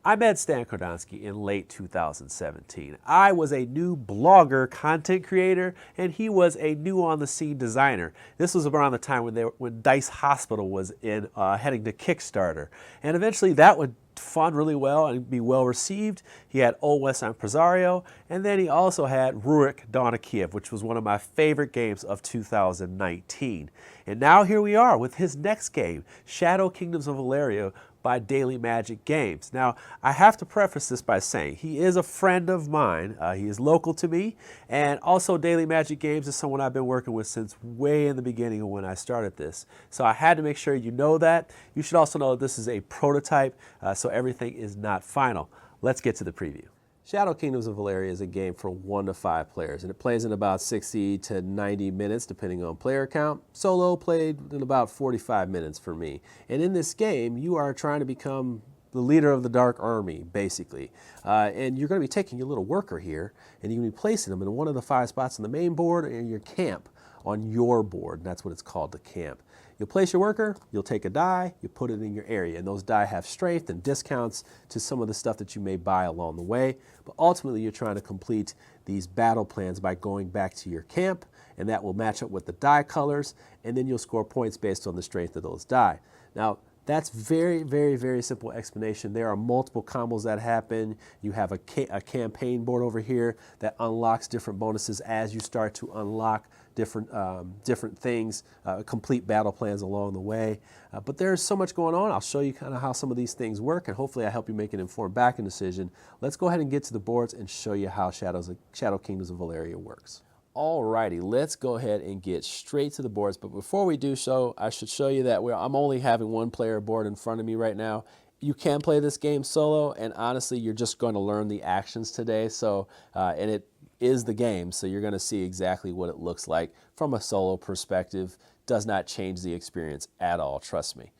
I met Stan Kordonsky in late 2017. I was a new blogger, content creator, and he was a new on the scene designer. This was around the time when Dice Hospital was heading to Kickstarter. And eventually that would fund really well and be well received. He had Old West Impresario, and then he also had Rurik Dawn of Kiev, which was one of my favorite games of 2019. And now here we are with his next game, Shadow Kingdoms of Valeria, by Daily Magic Games. Now, I have to preface this by saying he is a friend of mine. He is local to me, and also Daily Magic Games is someone I've been working with since way in the beginning of when I started this. So I had to make sure you know that. You should also know that this is a prototype, so everything is not final. Let's get to the preview. Shadow Kingdoms of Valeria is a game for 1 to 5 players, and it plays in about 60 to 90 minutes depending on player count. Solo played in about 45 minutes for me. And in this game, you are trying to become the leader of the Dark Army, basically. And you're going to be taking your little worker here, and you're going to be placing them in one of the 5 spots on the main board and your camp on your board. And that's what it's called, the camp. You'll place your worker, you'll take a die, you put it in your area, and those die have strength and discounts to some of the stuff that you may buy along the way. But ultimately, you're trying to complete these battle plans by going back to your camp, and that will match up with the die colors, and then you'll score points based on the strength of those die. Now, that's very, very, very simple explanation. There are multiple combos that happen. You have a campaign board over here that unlocks different bonuses as you start to unlock different things, complete battle plans along the way. But there's so much going on. I'll show you kind of how some of these things work, and hopefully I help you make an informed backing decision. Let's go ahead and get to the boards and show you how Shadow Kingdoms of Valeria works. Alrighty, let's go ahead and get straight to the boards. But before we do so, I should show you that I'm only having 1 player board in front of me right now. You can play this game solo, and honestly, you're just going to learn the actions today. So, and it is the game, so you're going to see exactly what it looks like from a solo perspective. Does not change the experience at all, trust me.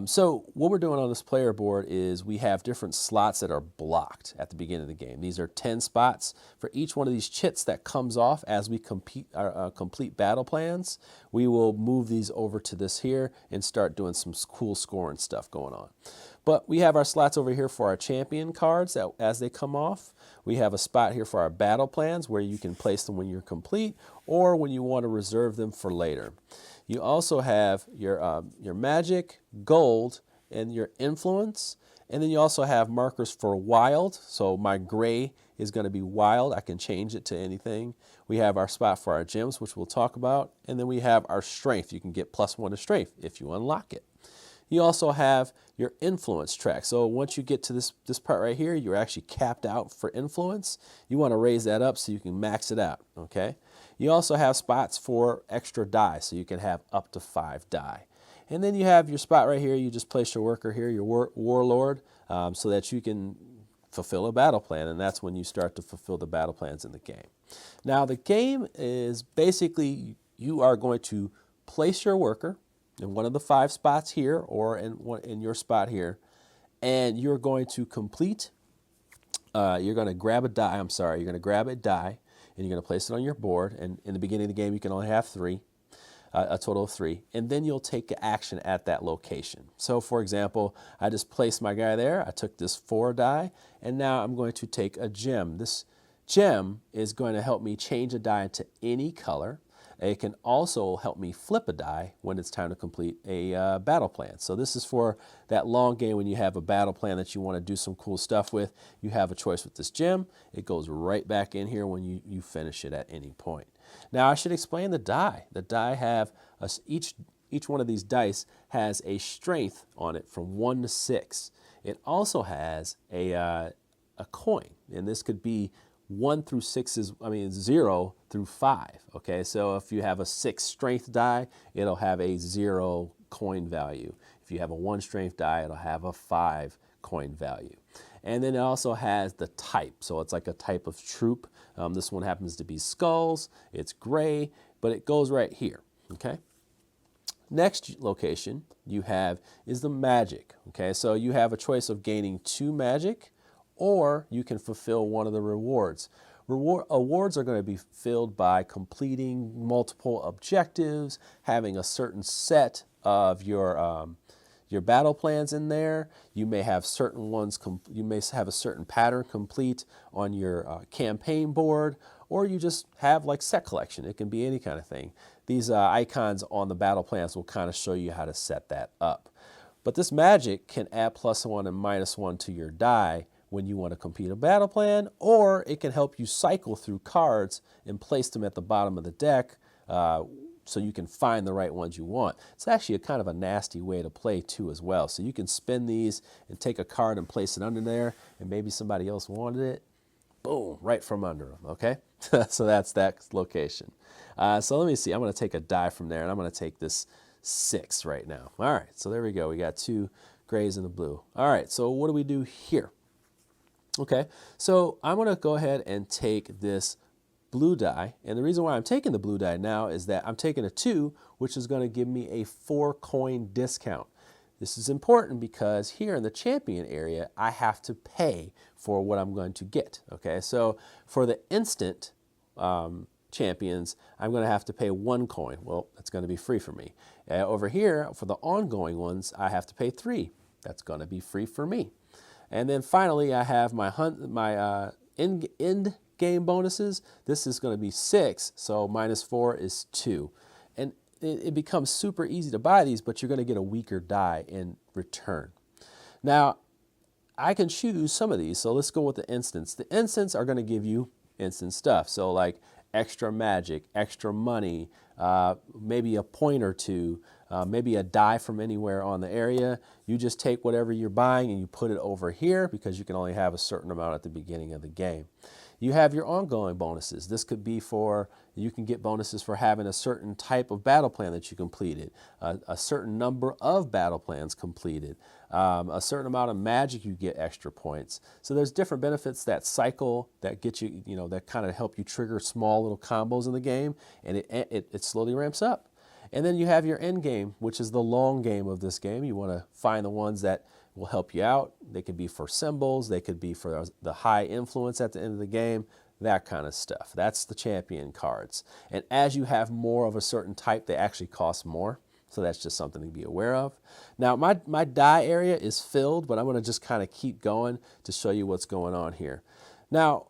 So what we're doing on this player board is we have different slots that are blocked at the beginning of the game. These are 10 spots. For each one of these chits that comes off as we complete battle plans, we will move these over to this here and start doing some cool scoring stuff going on. But we have our slots over here for our champion cards that, as they come off. We have a spot here for our battle plans where you can place them when you're complete or when you want to reserve them for later. You also have your magic, gold, and your influence. And then you also have markers for wild. So my gray is going to be wild. I can change it to anything. We have our spot for our gems, which we'll talk about. And then we have our strength. You can get +1 to strength if you unlock it. You also have your influence track. So once you get to this part right here, you're actually capped out for influence. You want to raise that up so you can max it out, okay? You also have spots for extra die, so you can have up to 5 die. And then you have your spot right here. You just place your worker here, your warlord, so that you can fulfill a battle plan, and that's when you start to fulfill the battle plans in the game. Now, the game is basically you are going to place your worker in one of the 5 spots here or in your spot here, and you're going to complete, you're going to grab a die, you're going to grab a die, and you're going to place it on your board, and in the beginning of the game you can only have 3, a total of 3, and then you'll take action at that location. So for example, I just placed my guy there, I took this 4 die, and now I'm going to take a gem. This gem is going to help me change a die into any color. It can also help me flip a die when it's time to complete a battle plan. So this is for that long game when you have a battle plan that you want to do some cool stuff with. You have a choice with this gem. It goes right back in here when you finish it at any point. Now I should explain the die. The die have, each one of these dice has a strength on it from 1 to 6. It also has a coin, and this could be 1 through 6 is, 0 through 5, okay? So if you have a 6 strength die, it'll have a 0 coin value. If you have a 1 strength die, it'll have a 5 coin value. And then it also has the type, so it's like a type of troop. This one happens to be skulls, it's gray, but it goes right here, okay? Next location you have is the magic, okay? So you have a choice of gaining 2 magic, or you can fulfill one of the rewards. Awards are going to be filled by completing multiple objectives, having a certain set of your your battle plans in there. You may have certain ones, you may have a certain pattern complete on your campaign board, or you just have like set collection. It can be any kind of thing. These icons on the battle plans will kind of show you how to set that up. But this magic can add +1 and -1 to your die when you want to complete a battle plan, or it can help you cycle through cards and place them at the bottom of the deck so you can find the right ones you want. It's actually a kind of a nasty way to play too as well. So you can spin these and take a card and place it under there, and maybe somebody else wanted it. Boom, right from under them, okay? So that's that location. So let me see, I'm gonna take a die from there, and I'm gonna take this 6 right now. All right, so there we go. We got 2 grays and a blue. All right, so what do we do here? Okay, so I'm gonna go ahead and take this blue die, and the reason why I'm taking the blue die now is that I'm taking a 2, which is gonna give me a 4 coin discount. This is important because here in the champion area, I have to pay for what I'm going to get, okay? So for the instant champions, I'm going to have to pay 1 coin. Well, that's going to be free for me. Over here, for the ongoing ones, I have to pay 3. That's going to be free for me. And then finally, I have my end game bonuses. This is going to be 6, so -4 is 2. And it becomes super easy to buy these, but you're going to get a weaker die in return. Now, I can choose some of these, so let's go with the instants. The instants are going to give you instant stuff, so like extra magic, extra money, maybe a point or two, maybe a die from anywhere on the area. You just take whatever you're buying and you put it over here because you can only have a certain amount at the beginning of the game. You have your ongoing bonuses. This could be for, you can get bonuses for having a certain type of battle plan that you completed, a certain number of battle plans completed, a certain amount of magic, you get extra points. So there's different benefits that cycle that get you, that kind of help you trigger small little combos in the game, and it slowly ramps up. And then you have your end game, which is the long game of this game. You want to find the ones that will help you out. They could be for symbols, they could be for the high influence at the end of the game, that kind of stuff. That's the champion cards. And as you have more of a certain type, they actually cost more. So that's just something to be aware of. Now my die area is filled, but I'm going to just kind of keep going to show you what's going on here. Now,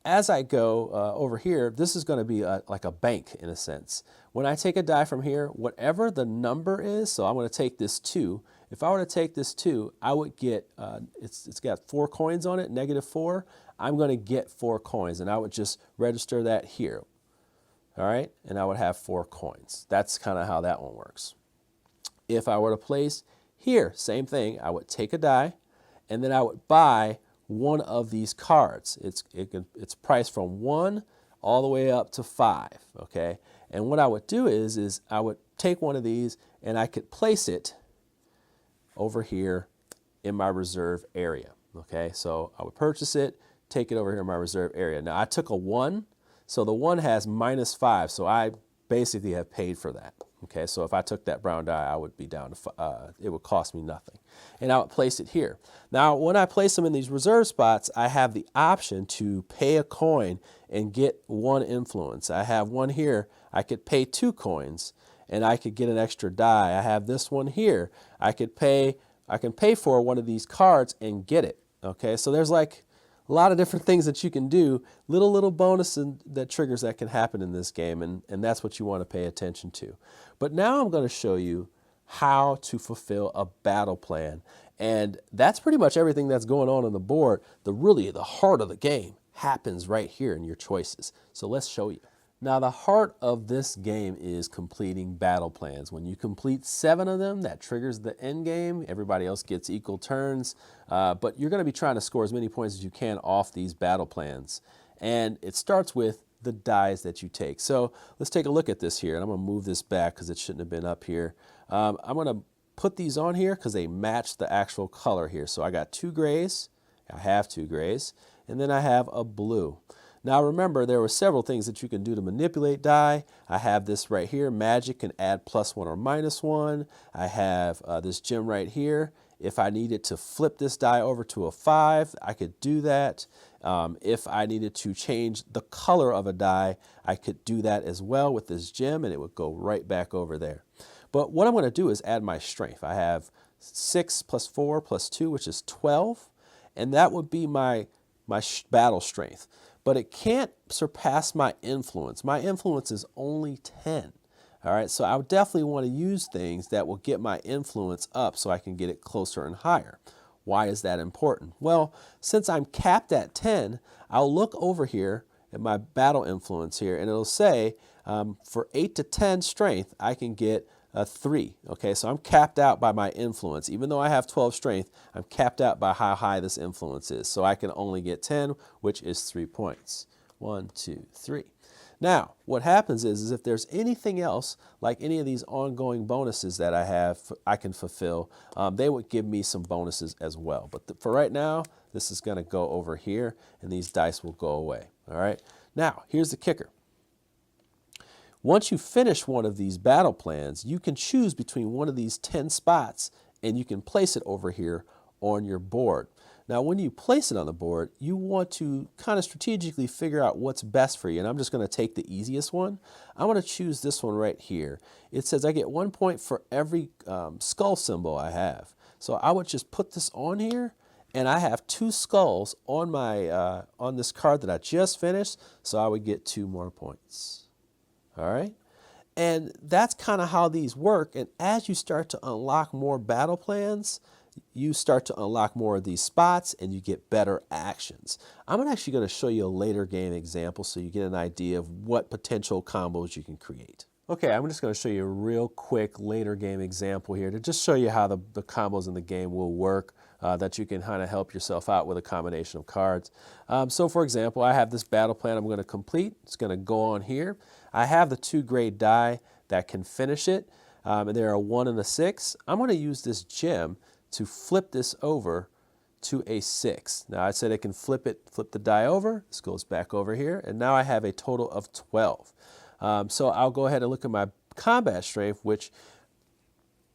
as I go over here, this is going to be like a bank in a sense. When I take a die from here, whatever the number is, so I'm going to take this 2. If I were to take this 2, I would get, it's got 4 coins on it, -4. I'm going to get 4 coins, and I would just register that here. All right, and I would have 4 coins. That's kind of how that one works. If I were to place here, same thing, I would take a die, and then I would buy one of these cards. It's priced from 1 all the way up to 5, okay? And what I would do is I would take one of these, and I could place it over here in my reserve area, okay? So I would purchase it, take it over here in my reserve area. Now I took a 1, so the 1 has -5, so I basically have paid for that, okay? So if I took that brown die, I would be down to, it would cost me nothing. And I would place it here. Now, when I place them in these reserve spots, I have the option to pay a coin and get 1 influence. I have one here, I could pay 2 coins, and I could get an extra die. I have this one here. I can pay for one of these cards and get it, okay? So there's like a lot of different things that you can do, little bonus that triggers that can happen in this game, and that's what you want to pay attention to. But now I'm going to show you how to fulfill a battle plan, and that's pretty much everything that's going on the board. The heart of the game happens right here in your choices. So let's show you. Now, the heart of this game is completing battle plans. When you complete 7 of them, that triggers the end game. Everybody else gets equal turns, but you're going to be trying to score as many points as you can off these battle plans. And it starts with the dies that you take. So let's take a look at this here. And I'm going to move this back because it shouldn't have been up here. I'm going to put these on here because they match the actual color here. So I got 2 grays. I have 2 grays. And then I have a blue. Now remember, there were several things that you can do to manipulate die. I have this right here. Magic can add +1 or -1. I have this gem right here. If I needed to flip this die over to a 5, I could do that. If I needed to change the color of a die, I could do that as well with this gem, and it would go right back over there. But what I'm going to do is add my strength. I have 6 plus 4 plus 2, which is 12. And that would be my battle strength. But it can't surpass my influence. My influence is only 10. All right, so I would definitely want to use things that will get my influence up so I can get it closer and higher. Why is that important? Well, since I'm capped at 10, I'll look over here at my battle influence here, and it'll say for 8 to 10 strength, I can get a 3. Okay, so I'm capped out by my influence. Even though I have 12 strength, I'm capped out by how high this influence is. So I can only get 10, which is 3 points. 1, 2, 3. Now, what happens is if there's anything else, like any of these ongoing bonuses that I have, I can fulfill, they would give me some bonuses as well. But for right now, this is going to go over here, and these dice will go away. All right. Now, here's the kicker. Once you finish one of these battle plans, you can choose between one of these 10 spots, and you can place it over here on your board. Now, when you place it on the board, you want to kind of strategically figure out what's best for you. And I'm just going to take the easiest one. I want to choose this one right here. It says I get 1 point for every skull symbol I have. So I would just put this on here, and I have 2 skulls on my on this card that I just finished. So I would get 2 more points. All right. And that's kind of how these work. And as you start to unlock more battle plans, you start to unlock more of these spots and you get better actions. I'm actually going to show you a later game example so you get an idea of what potential combos you can create. Okay, I'm just going to show you a real quick later game example here to just show you how the combos in the game will work, that you can kind of help yourself out with a combination of cards. So for example, I have this battle plan I'm going to complete. It's going to go on here. I have the 2 gray die that can finish it, and there are a 1 and a 6. I'm going to use this gem to flip this over to a 6. Now I said I can flip the die over. This goes back over here, and now I have a total of 12. So I'll go ahead and look at my combat strength, which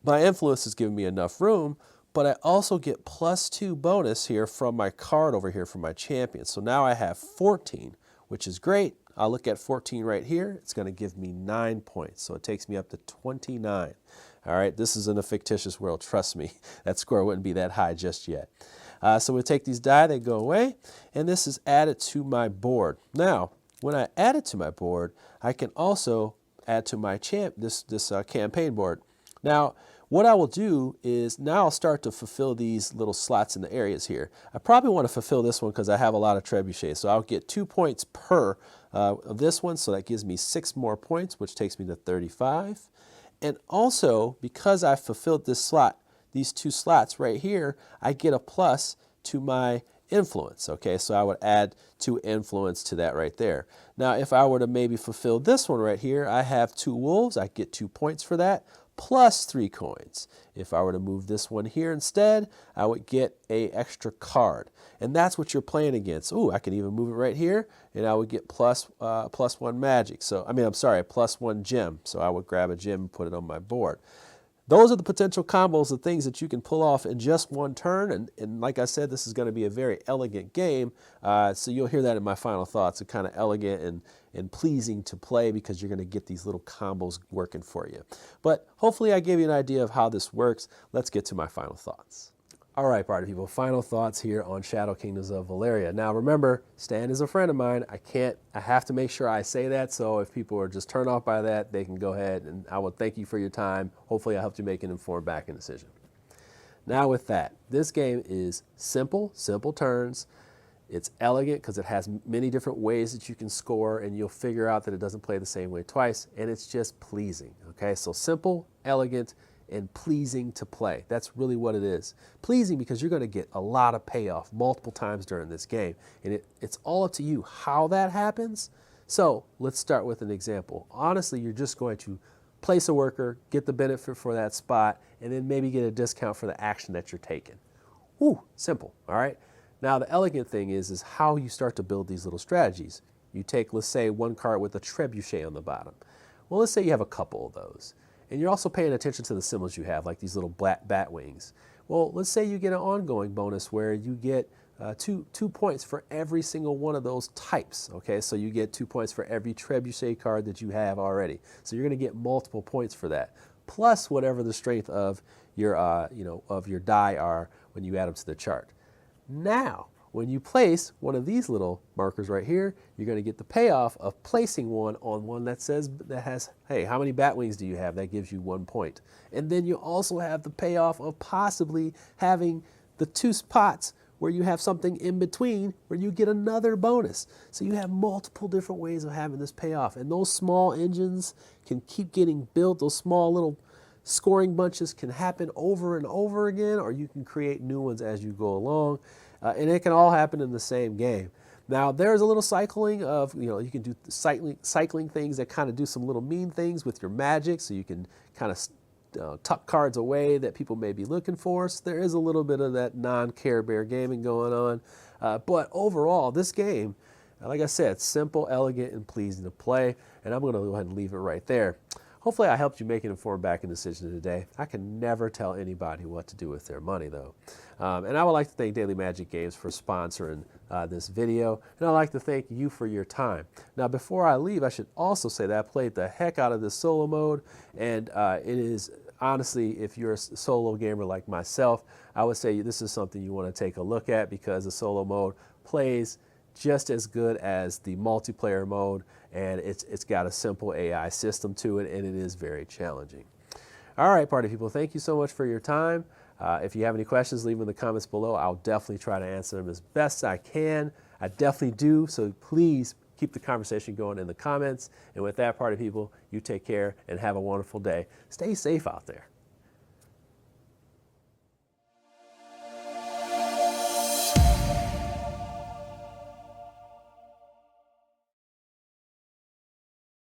my influence is giving me enough room, but I also get +2 bonus here from my card over here from my champion. So now I have 14, which is great. I'll look at 14 right here. It's going to give me 9 points. So it takes me up to 29. All right, this is in a fictitious world. Trust me, that score wouldn't be that high just yet. So we take these die, they go away, and this is added to my board. Now, when I add it to my board, I can also add to my campaign board. Now, what I will do is now I'll start to fulfill these little slots in the areas here. I probably want to fulfill this one because I have a lot of trebuchets. So I'll get 2 points per of this one. So that gives me 6 more points, which takes me to 35. And also, because I fulfilled this slot, these 2 slots right here, I get a plus to my influence. Okay, so I would add 2 influence to that right there. Now, if I were to maybe fulfill this one right here, I have 2 wolves. I get 2 points for that, plus 3 coins. If I were to move this one here instead, I would get an extra card. And that's what you're playing against. Ooh, I can even move it right here, and I would get +1 magic. So, +1 gem. So I would grab a gem and put it on my board. Those are the potential combos of things that you can pull off in just one turn. And like I said, this is going to be a very elegant game. So you'll hear that in my final thoughts. It's kind of elegant and pleasing to play because you're going to get these little combos working for you. But hopefully I gave you an idea of how this works. Let's get to my final thoughts. All right, party people, final thoughts here on Shadow Kingdoms of Valeria. Now remember, Stan is a friend of mine. I have to make sure I say that, so if people are just turned off by that, they can go ahead, and I will thank you for your time. Hopefully I helped you make an informed backing decision. Now with that, this game is simple turns. It's elegant because it has many different ways that you can score, and you'll figure out that it doesn't play the same way twice, and it's just pleasing, okay? So simple, elegant, and pleasing to play. That's really what it is. Pleasing because you're going to get a lot of payoff multiple times during this game. And it's all up to you how that happens. So let's start with an example. Honestly, you're just going to place a worker, get the benefit for that spot, and then maybe get a discount for the action that you're taking. Woo, simple, all right? Now the elegant thing is how you start to build these little strategies. You take, let's say, one card with a trebuchet on the bottom. Well, let's say you have a couple of those. And you're also paying attention to the symbols you have, like these little bat wings. Well, let's say you get an ongoing bonus where you get two points for every single one of those types. Okay, so you get 2 points for every trebuchet card that you have already. So you're going to get multiple points for that. plus whatever the strength of your, of your die are when you add them to the chart. Now, when you place one of these little markers right here, you're going to get the payoff of placing one on one that has, hey, how many bat wings do you have? That gives you 1 point. And then you also have the payoff of possibly having the 2 spots where you have something in between where you get another bonus. So you have multiple different ways of having this payoff. And those small engines can keep getting built. Those small little scoring bunches can happen over and over again, or you can create new ones as you go along. And it can all happen in the same game. Now, there's a little cycling of, you can do cycling things that kind of do some little mean things with your magic, so you can kind of tuck cards away that people may be looking for. So there is a little bit of that non-Care Bear gaming going on. But overall, this game, like I said, it's simple, elegant, and pleasing to play. And I'm going to go ahead and leave it right there. Hopefully I helped you make an informed backing decision today. I can never tell anybody what to do with their money, though. And I would like to thank Daily Magic Games for sponsoring this video, and I'd like to thank you for your time. Now, before I leave, I should also say that I played the heck out of this solo mode, and it is, honestly, if you're a solo gamer like myself, I would say this is something you want to take a look at, because the solo mode plays just as good as the multiplayer mode, and it's got a simple AI system to it, and it is very challenging. All right, party people, thank you so much for your time. If you have any questions, leave them in the comments below. I'll definitely try to answer them as best I can. I definitely do, so please keep the conversation going in the comments. And with that, party people, you take care and have a wonderful day. Stay safe out there.